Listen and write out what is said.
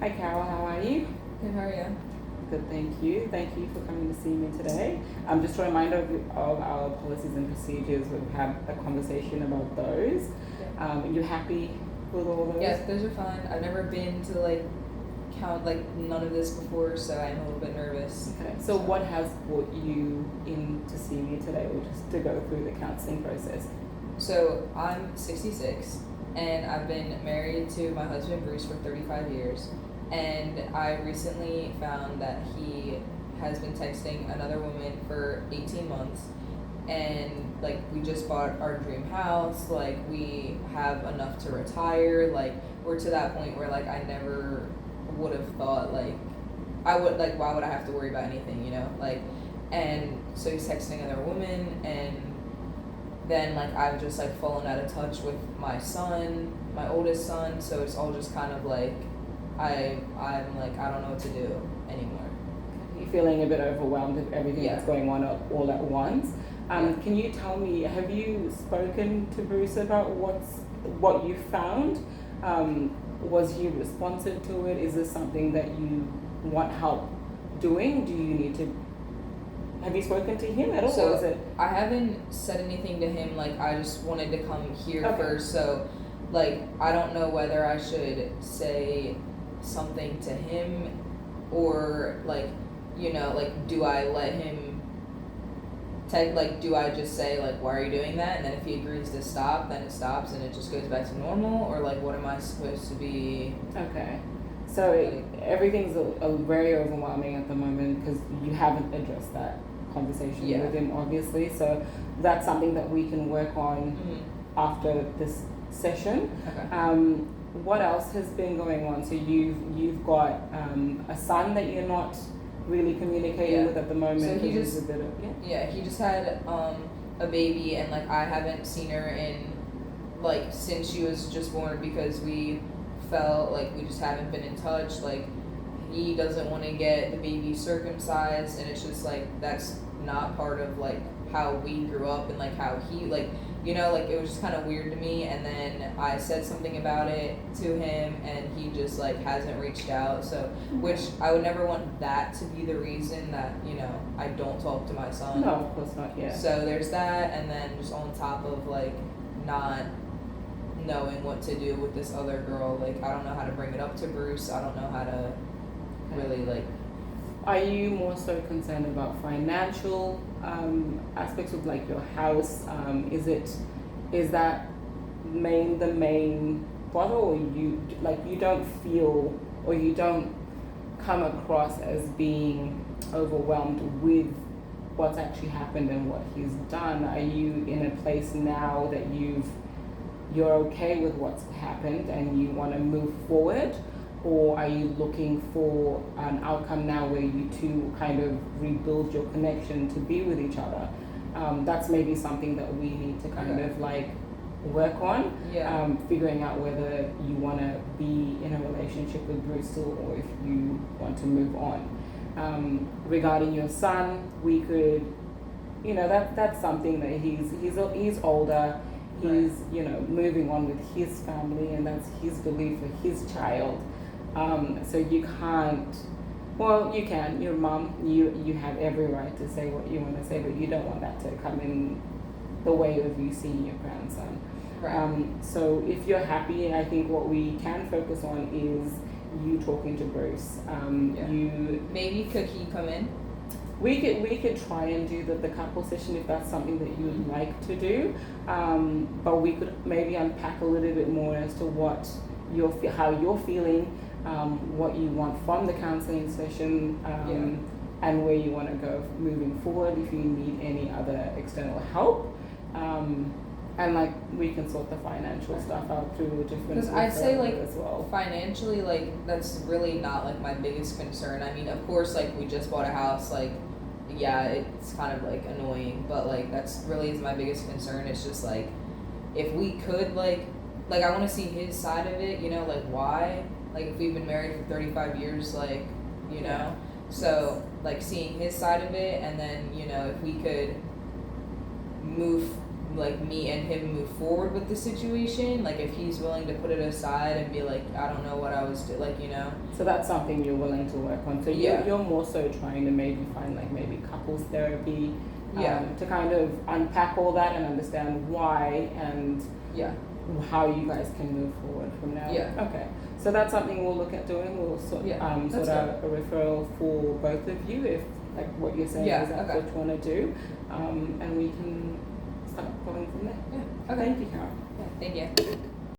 Hi Carol, how are you? Good, how are you? Good, thank you. Thank you for coming to see me today. Just a reminder of our policies and procedures. We've had a conversation about those. Yeah. Are you happy with all those? Yes, those are fine. I've never been to count none of this before, so I'm a little bit nervous. Okay. So what has brought you in to see me today, or just to go through the counselling process? So I'm 66, and I've been married to my husband Bruce for 35 years, and I recently found that he has been texting another woman for 18 months, and we just bought our dream house, we have enough to retire, we're to that point where I never would have thought I would why would I have to worry about anything, and so he's texting another woman, and then I've just fallen out of touch with my son, my oldest son, so it's all just kind of I'm I don't know what to do anymore. You're feeling a bit overwhelmed with everything Yeah. that's going on all at once. Yeah. Can you tell me, have you spoken to Bruce about what you found? Was he responsive to it? Is this something that you want help doing? Do you need to? Have you spoken to him at all? So or is it? I haven't said anything to him. I just wanted to come here Okay. first. So, I don't know whether I should say something to him, or do I let him? Do I just say why are you doing that? And then if he agrees to stop, then it stops and it just goes back to normal. Or what am I supposed to be? Okay. So everything's very overwhelming at the moment because you haven't addressed that conversation Yeah. with him, obviously. So that's something that we can work on after this session. Okay. What else has been going on? So you've got a son that you're not really communicating Yeah. with at the moment. So he because just- there's a bit of Yeah, he just had a baby, and I haven't seen her in since she was just born, because we felt we just haven't been in touch. He doesn't want to get the baby circumcised, and it's just that's not part of how we grew up, and how he it was just kind of weird to me. And then I said something about it to him, and he just hasn't reached out. So, which I would never want that to be the reason that I don't talk to my son. No, of course not. Yeah. So there's that, and then just on top of not knowing what to do with this other girl, I don't know how to bring it up to Bruce. I don't know how to really Are you more so concerned about financial aspects of your house? Is that the main bother, or you don't feel, or you don't come across as being overwhelmed with what's actually happened and what he's done? Are you in a place now that you're okay with what's happened and you want to move forward? Or are you looking for an outcome now where you two kind of rebuild your connection to be with each other? That's maybe something that we need to kind of work on. Yeah. Figuring out whether you want to be in a relationship with Bruce still, or if you want to move on. Regarding your son, we could, that's something that he's older. He's moving on with his family, and that's his belief for his child. So you can't, well, you can, your mom, you have every right to say what you want to say, but you don't want that to come in the way of you seeing your grandson. Right. So if you're happy, I think what we can focus on is you talking to Bruce. Yeah. Maybe could he come in? We could try and do the couple session if that's something that you would like to do, but we could maybe unpack a little bit more as to how you're feeling, what you want from the counselling session, and where you want to go moving forward. If you need any other external help, and we can sort the financial stuff out through a different. Because I'd say as well. Financially, that's really not my biggest concern. I mean, of course, we just bought a house. Yeah, it's kind of annoying, but that's really is my biggest concern. It's just if we could I want to see his side of it. Why? If we've been married for 35 years, Yeah. So seeing his side of it, and then if we could move like me and him move forward with the situation. Like if he's willing to put it aside and be like, I don't know what I was like, you know. So that's something you're willing to work on. So Yeah. you're more so trying to maybe find like maybe couples therapy, Yeah. to kind of unpack all that and understand why and Yeah. how you guys can move forward from now. Yeah. Okay. So that's something we'll look at doing. We'll sort Yeah, sort that's out a referral for both of you if like what you're saying Yeah, is that's okay. what you want to do, and we can start going from there. Yeah. Okay. Thank you, Carol. Yeah. Thank you.